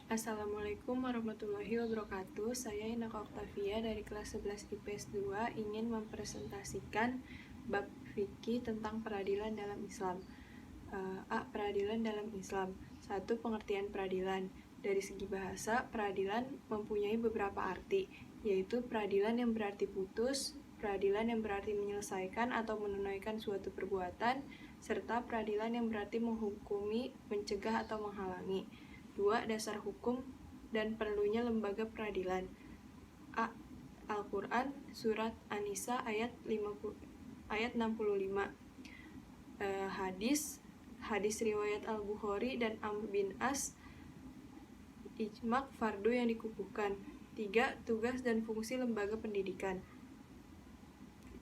Assalamualaikum warahmatullahi wabarakatuh. Saya Inaka Oktavia dari kelas 11 IPS 2 ingin mempresentasikan bab fikih tentang peradilan dalam Islam. Peradilan dalam Islam. 1. Pengertian peradilan. Dari segi bahasa, peradilan mempunyai beberapa arti, yaitu peradilan yang berarti putus, peradilan yang berarti menyelesaikan atau menunaikan suatu perbuatan, serta peradilan yang berarti menghukumi, mencegah atau menghalangi. 2. Dasar hukum dan perlunya lembaga peradilan. Al-Quran, Surat An-Nisa ayat 65. Hadis riwayat Al-Bukhari dan Amr bin As, ijma' fardu yang dikukuhkan. 3. Tugas dan fungsi lembaga pendidikan.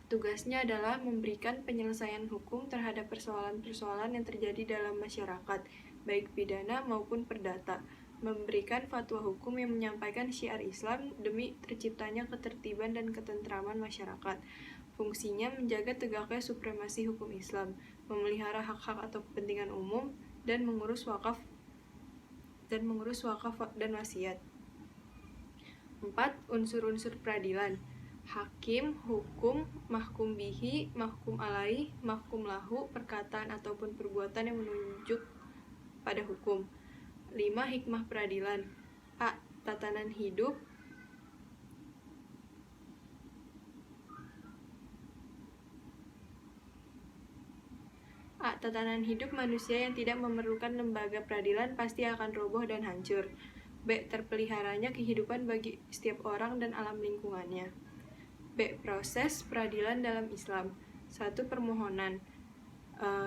Tugasnya adalah memberikan penyelesaian hukum terhadap persoalan-persoalan yang terjadi dalam masyarakat, baik pidana maupun perdata, memberikan fatwa hukum yang menyampaikan syiar Islam demi terciptanya ketertiban dan ketentraman masyarakat. Fungsinya menjaga tegaknya supremasi hukum Islam, memelihara hak-hak atau kepentingan umum, dan mengurus wakaf dan wasiat. 4. Unsur-unsur peradilan. Hakim, hukum, mahkum bihi, mahkum alaih, mahkum lahu, perkataan ataupun perbuatan yang menunjuk pada hukum. 5. Hikmah peradilan. Tatanan hidup. Tatanan hidup manusia yang tidak memerlukan lembaga peradilan pasti akan roboh dan hancur. B. Terpeliharanya kehidupan bagi setiap orang dan alam lingkungannya. B. Proses peradilan dalam Islam. 1. Permohonan.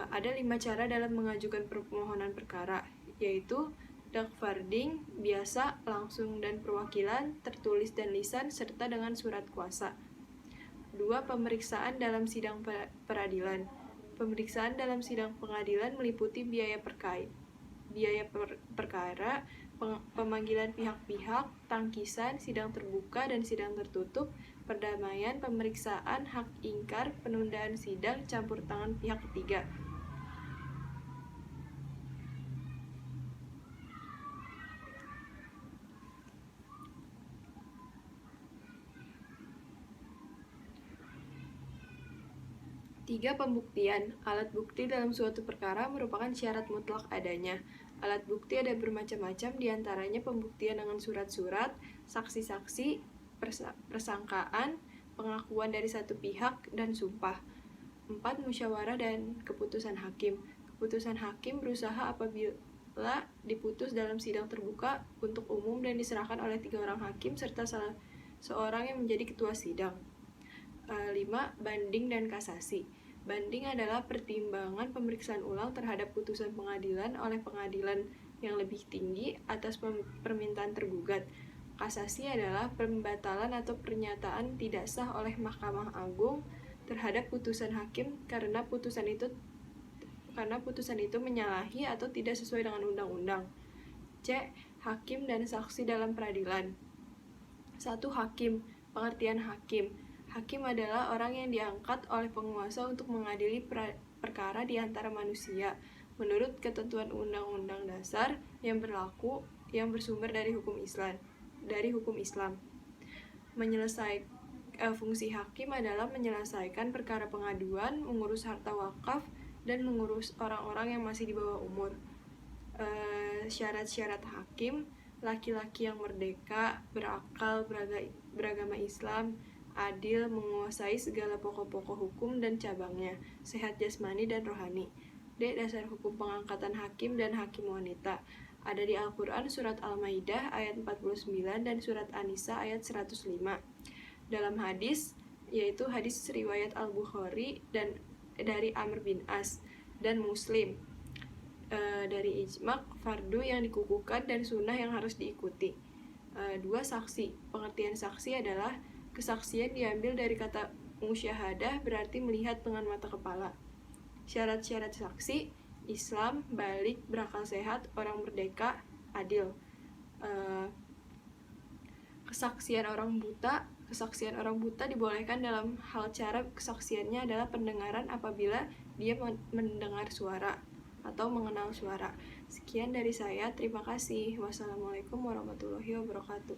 Ada 5 cara dalam mengajukan permohonan perkara, yaitu dagfarding, biasa, langsung dan perwakilan, tertulis dan lisan, serta dengan surat kuasa. 2. Pemeriksaan dalam sidang peradilan. Pemeriksaan dalam sidang pengadilan meliputi biaya perkara, pemanggilan pihak-pihak, tangkisan, sidang terbuka dan sidang tertutup, perdamaian, pemeriksaan, hak ingkar, penundaan sidang, campur tangan pihak ketiga. Tiga. Pembuktian. Alat bukti dalam suatu perkara merupakan syarat mutlak adanya. Alat bukti ada bermacam-macam, diantaranya pembuktian dengan surat-surat, saksi-saksi, persangkaan, pengakuan dari satu pihak, dan sumpah. 4. Musyawarah dan keputusan hakim. Keputusan hakim berusaha apabila diputus dalam sidang terbuka untuk umum dan diserahkan oleh 3 orang hakim serta salah seorang yang menjadi ketua sidang. 5. Banding dan kasasi. Banding adalah pertimbangan pemeriksaan ulang terhadap putusan pengadilan oleh pengadilan yang lebih tinggi atas permintaan tergugat. Kasasi adalah pembatalan atau pernyataan tidak sah oleh Mahkamah Agung terhadap putusan hakim karena putusan itu menyalahi atau tidak sesuai dengan undang-undang. C. Hakim dan saksi dalam peradilan. 1. Hakim. Pengertian hakim. Hakim adalah orang yang diangkat oleh penguasa untuk mengadili perkara di antara manusia menurut ketentuan Undang-Undang Dasar yang berlaku yang bersumber dari hukum Islam. Fungsi hakim adalah menyelesaikan perkara pengaduan, mengurus harta wakaf, dan mengurus orang-orang yang masih di bawah umur. Syarat-syarat hakim: laki-laki yang merdeka, berakal, beragama Islam, adil, menguasai segala pokok-pokok hukum dan cabangnya, sehat jasmani dan rohani. D. Dasar hukum pengangkatan hakim dan hakim wanita. Ada di Al-Quran surat Al-Maidah ayat 49 dan surat An-Nisa ayat 105. Dalam hadis, yaitu hadis riwayat Al-Bukhari dan dari Amr bin As dan Muslim, dari ijma' fardu yang dikukuhkan dan sunnah yang harus diikuti. 2. Saksi. Pengertian saksi adalah kesaksian diambil dari kata musyahadah, berarti melihat dengan mata kepala. Syarat-syarat saksi: Islam, balik, berakal sehat, orang merdeka, adil. Kesaksian orang buta. Kesaksian orang buta dibolehkan dalam hal cara kesaksiannya adalah pendengaran apabila dia mendengar suara atau mengenal suara. Sekian dari saya, terima kasih. Wassalamualaikum warahmatullahi wabarakatuh.